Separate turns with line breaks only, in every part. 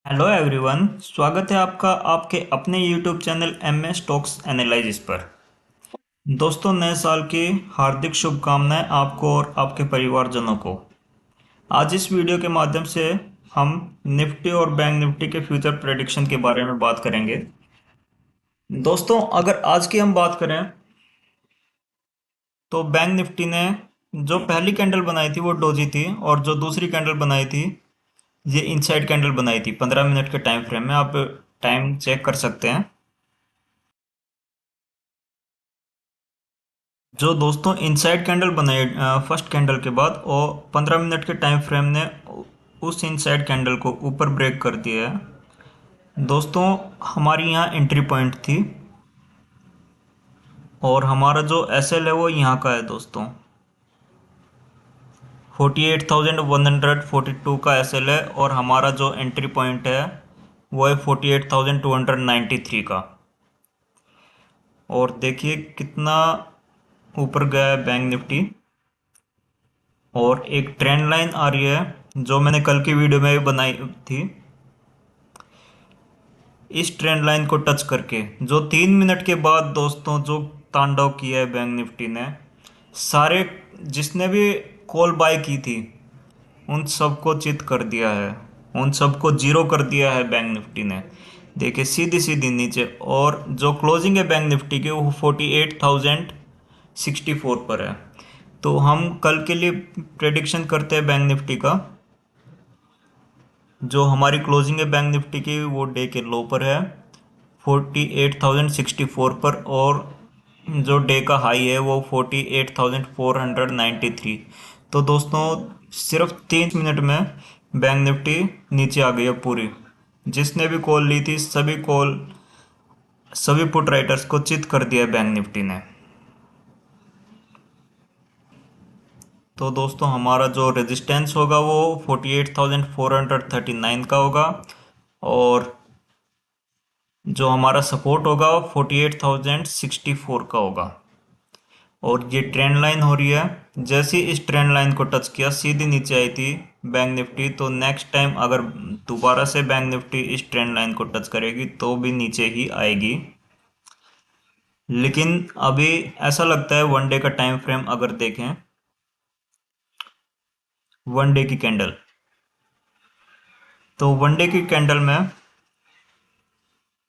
Hello everyone, स्वागत है आपका आपके अपने YouTube channel MS stocks analysis पर। दोस्तों, नए साल की हार्दिक शुभकामनाएं आपको और आपके परिवारजनों को। आज इस वीडियो के माध्यम से हम निफ्टी और बैंक निफ्टी के फ्यूचर प्रेडिक्शन के बारे में बात करेंगे। दोस्तों, अगर आज की हम बात करें तो बैंक निफ्टी ने जो पहली कैंडल बनाई थी वो डोजी थी, और जो दूसरी कैंडल बनाई थी ये इनसाइड कैंडल बनाई थी। 15 मिनट के टाइम फ्रेम में आप टाइम चेक कर सकते हैं। जो दोस्तों इनसाइड कैंडल बनाई फर्स्ट कैंडल के बाद, और 15 मिनट के टाइम फ्रेम ने उस इनसाइड कैंडल को ऊपर ब्रेक कर दिया है। दोस्तों, हमारी यहाँ एंट्री पॉइंट थी, और हमारा जो एसएल है वो यहाँ का है दोस्तों। 48,142 का एसएल है, और हमारा जो एंट्री पॉइंट है वो है 48,293 का। और देखिए कितना ऊपर गया है बैंक निफ्टी। और एक ट्रेंड लाइन आ रही है जो मैंने कल की वीडियो में भी बनाई थी। इस ट्रेंड लाइन को टच करके जो 3 मिनट के बाद दोस्तों जो तांडव किया है बैंक निफ्टी ने, सारे जिसने भी कॉल बाय की थी उन सबको चित कर दिया है, उन सबको जीरो कर दिया है बैंक निफ्टी ने। देखिए सीधी सीधी नीचे, और जो क्लोजिंग है बैंक निफ्टी की वो 48,064 पर है। तो हम कल के लिए प्रेडिक्शन करते हैं बैंक निफ्टी का। जो हमारी क्लोजिंग है बैंक निफ्टी की वो डे के लो पर है 48,064 पर, और जो डे का हाई है वो 48,493। तो दोस्तों सिर्फ 3 मिनट में बैंक निफ्टी नीचे आ गई है पूरी। जिसने भी कॉल ली थी सभी पुट राइटर्स को चित कर दिया है बैंक निफ्टी ने। तो दोस्तों हमारा जो रेजिस्टेंस होगा वो 48,439 का होगा, और जो हमारा सपोर्ट होगा 48,064 का होगा। और ये ट्रेंड लाइन हो रही है, जैसे ही इस ट्रेंड लाइन को टच किया सीधी नीचे आई थी बैंक निफ्टी। तो नेक्स्ट टाइम अगर दोबारा से बैंक निफ्टी इस ट्रेंड लाइन को टच करेगी तो भी नीचे ही आएगी। लेकिन अभी ऐसा लगता है वन डे का टाइम फ्रेम अगर देखें, वन डे की कैंडल, तो वन डे की कैंडल में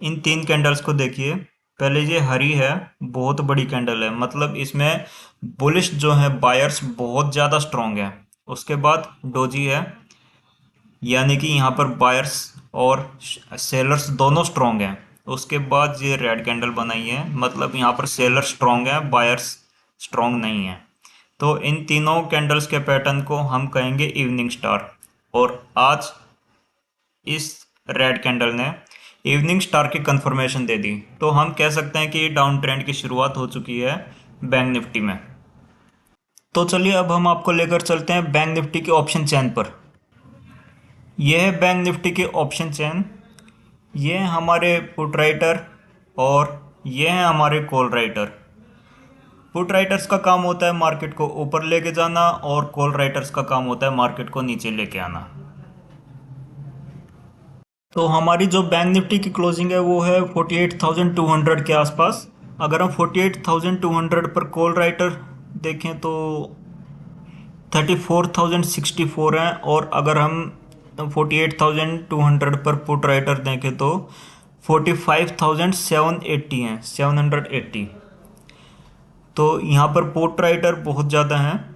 इन तीन कैंडल्स को देखिए। पहले ये हरी है, बहुत बड़ी कैंडल है, मतलब इसमें बुलिश जो है बायर्स बहुत ज़्यादा स्ट्रॉन्ग है। उसके बाद डोजी है, यानी कि यहाँ पर बायर्स और सेलर्स दोनों स्ट्रॉन्ग हैं। उसके बाद ये रेड कैंडल बनाई है, मतलब यहाँ पर सेलर स्ट्रॉन्ग है, बायर्स स्ट्रॉन्ग नहीं है। तो इन तीनों कैंडल्स के पैटर्न को हम कहेंगे इवनिंग स्टार। और आज इस रेड कैंडल ने इवनिंग स्टार की कंफर्मेशन दे दी, तो हम कह सकते हैं कि डाउन ट्रेंड की शुरुआत हो चुकी है बैंक निफ्टी में। तो चलिए अब हम आपको लेकर चलते हैं बैंक निफ्टी के ऑप्शन चेन पर। यह है बैंक निफ्टी के ऑप्शन चेन। ये हैं हमारे पुट राइटर, और ये हैं हमारे कॉल राइटर। पुट राइटर्स का काम होता है मार्केट को ऊपर लेके जाना, और कॉल राइटर्स का काम होता है मार्केट को नीचे लेके आना। तो हमारी जो बैंक निफ्टी की क्लोजिंग है वो है 48,200 के आसपास। अगर हम 48,200 पर कॉल राइटर देखें तो 34,064 हैं, और अगर हम 48,200 पर पुट राइटर देखें तो 45,780 हैं, 780। तो यहाँ पर पुट राइटर बहुत ज़्यादा हैं।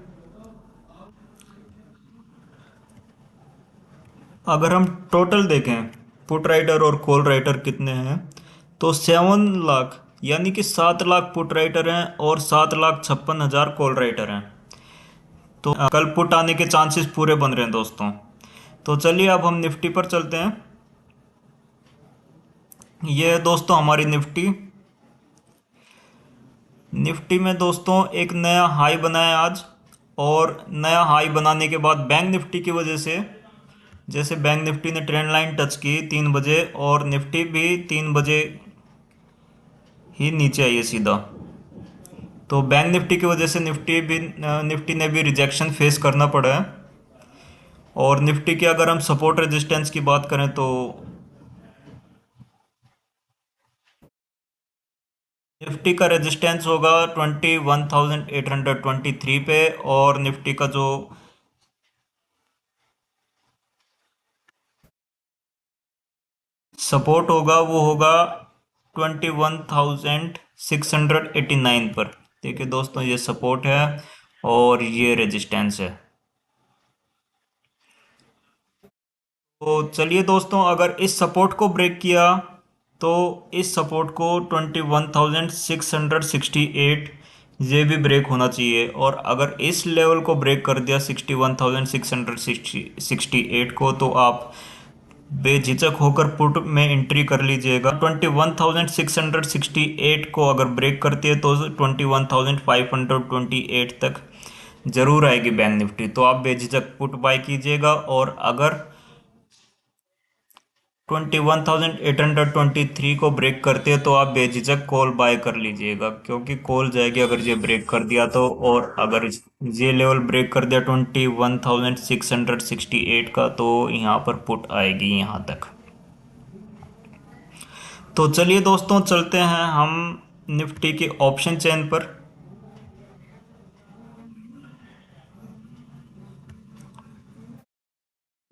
अगर हम टोटल देखें पुट राइटर और कॉल राइटर कितने हैं, तो 7 लाख, यानी कि 7 लाख पुट राइटर हैं और 7,56,000 कॉल राइटर हैं। तो कल पुट आने के चांसेस पूरे बन रहे हैं दोस्तों। तो चलिए अब हम निफ्टी पर चलते हैं। ये है दोस्तों हमारी निफ्टी। निफ्टी में दोस्तों एक नया हाई बनाया आज, और नया हाई बनाने के बाद बैंक निफ्टी की वजह से, जैसे बैंक निफ्टी ने ट्रेंड लाइन टच की 3 बजे, और निफ्टी भी 3 बजे ही नीचे आई है सीधा। तो बैंक निफ्टी की वजह से निफ्टी ने भी रिजेक्शन फेस करना पड़ा है। और निफ्टी की अगर हम सपोर्ट रेजिस्टेंस की बात करें तो निफ्टी का रेजिस्टेंस होगा 21,823 पे, और निफ्टी का जो सपोर्ट होगा वो होगा 21,689 पर। देखिए दोस्तों, ये सपोर्ट है और ये रेजिस्टेंस है। तो चलिए दोस्तों, अगर इस सपोर्ट को ब्रेक किया तो इस सपोर्ट को 21,668 ये भी ब्रेक होना चाहिए, और अगर इस लेवल को ब्रेक कर दिया 61,668 को, तो आप बेझिझक होकर पुट में एंट्री कर लीजिएगा। 21,668 को अगर ब्रेक करती है तो 21,528 तक जरूर आएगी बैंक निफ्टी, तो आप बेझिझक पुट बाय कीजिएगा। और अगर 21,823 को ब्रेक करते हैं तो आप बेझिझक कॉल बाय कर लीजिएगा, क्योंकि कॉल जाएगी अगर ये ब्रेक कर दिया तो। और अगर ये लेवल ब्रेक कर दिया 21,668 का, तो यहाँ पर पुट आएगी यहाँ तक। तो चलिए दोस्तों, चलते हैं हम निफ्टी के ऑप्शन चेन पर।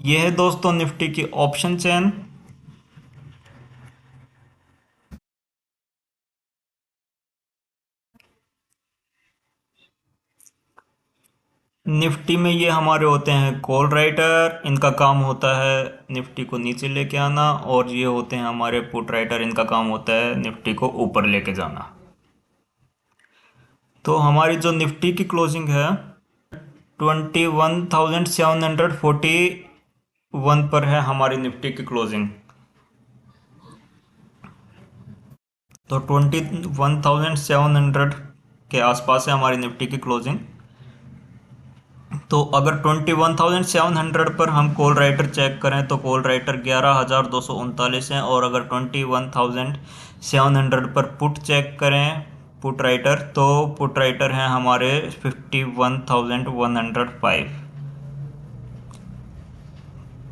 यह है दोस्तों निफ्टी की ऑप्शन चेन। निफ्टी में ये हमारे होते हैं कॉल राइटर, इनका काम होता है निफ्टी को नीचे लेके आना, और ये होते हैं हमारे पुट राइटर, इनका काम होता है निफ्टी को ऊपर लेके जाना। तो हमारी जो निफ्टी की क्लोजिंग है 21,741 पर है हमारी निफ्टी की क्लोजिंग। तो 21,700 के आसपास है हमारी निफ्टी की क्लोजिंग। तो अगर 21,700 पर हम कॉल राइटर चेक करें तो कॉल राइटर 11,239 है, और अगर 21,700 पर पुट चेक करें पुट राइटर, तो पुट राइटर हैं हमारे 51,105।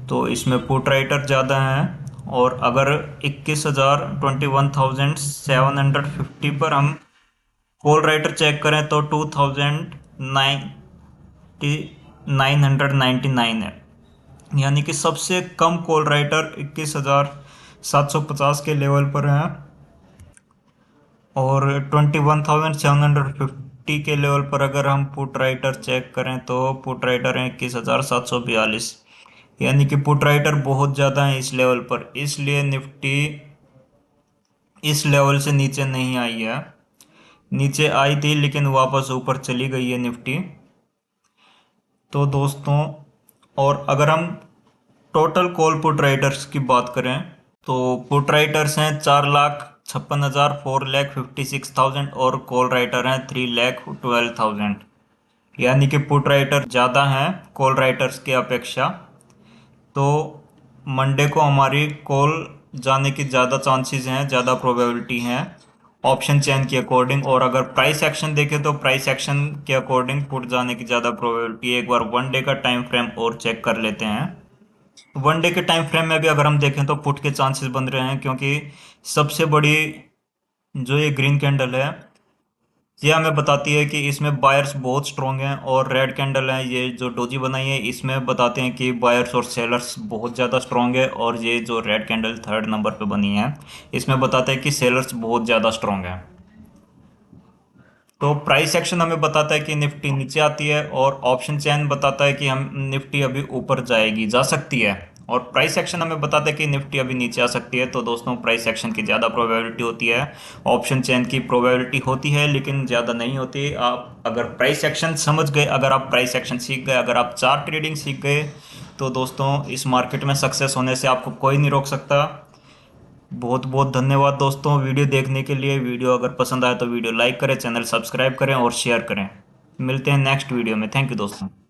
तो इसमें पुट राइटर ज़्यादा हैं। और अगर 21,750 पर हम कॉल राइटर चेक करें तो 2,999 है, यानी कि सबसे कम कॉल राइटर 21,750 के लेवल पर हैं। और 21,750 के लेवल पर अगर हम पुट राइटर चेक करें तो पुट राइटर हैं 21,742, यानी कि पुट राइटर बहुत ज़्यादा है इस लेवल पर, इसलिए निफ्टी इस लेवल से नीचे नहीं आई है। नीचे आई थी लेकिन वापस ऊपर चली गई है निफ्टी। तो दोस्तों, और अगर हम टोटल कॉल पुट राइटर्स की बात करें तो पुट राइटर्स हैं 4,56,000 4,56,000, और कॉल राइटर हैं 3,12,000, यानी कि पुट राइटर ज़्यादा हैं कॉल राइटर्स के अपेक्षा। तो मंडे को हमारी कॉल जाने की ज़्यादा चांसेस हैं, ज़्यादा प्रोबेबिलिटी हैं ऑप्शन चेन के अकॉर्डिंग। और अगर प्राइस एक्शन देखें तो प्राइस एक्शन के अकॉर्डिंग पुट जाने की ज़्यादा प्रोबेबिलिटी है। एक बार वन डे का टाइम फ्रेम और चेक कर लेते हैं। वन डे के टाइम फ्रेम में भी अगर हम देखें तो पुट के चांसेस बन रहे हैं, क्योंकि सबसे बड़ी जो ये ग्रीन कैंडल है ये हमें बताती है कि इसमें बायर्स बहुत स्ट्रॉन्ग हैं, और रेड कैंडल है ये जो डोजी बनाई है इसमें बताते हैं कि बायर्स और सेलर्स बहुत ज़्यादा स्ट्रॉन्ग है। और ये जो रेड कैंडल थर्ड नंबर पे बनी है इसमें बताता है कि सेलर्स बहुत ज़्यादा स्ट्रॉन्ग है। तो प्राइस एक्शन हमें बताता है कि निफ्टी नीचे आती है, और ऑप्शन चेन बताता है कि हम निफ्टी अभी ऊपर जाएगी, जा सकती है। और प्राइस एक्शन हमें बताता है कि निफ्टी अभी नीचे आ सकती है। तो दोस्तों, प्राइस एक्शन की ज़्यादा प्रोबेबिलिटी होती है, ऑप्शन चेन की प्रोबेबिलिटी होती है लेकिन ज़्यादा नहीं होती। आप अगर प्राइस एक्शन समझ गए, अगर आप प्राइस एक्शन सीख गए, अगर आप चार्ट ट्रेडिंग सीख गए, तो दोस्तों इस मार्केट में सक्सेस होने से आपको कोई नहीं रोक सकता। बहुत बहुत धन्यवाद दोस्तों वीडियो देखने के लिए। वीडियो अगर पसंद आए तो वीडियो लाइक करें, चैनल सब्सक्राइब करें और शेयर करें। मिलते हैं नेक्स्ट वीडियो में। थैंक यू दोस्तों।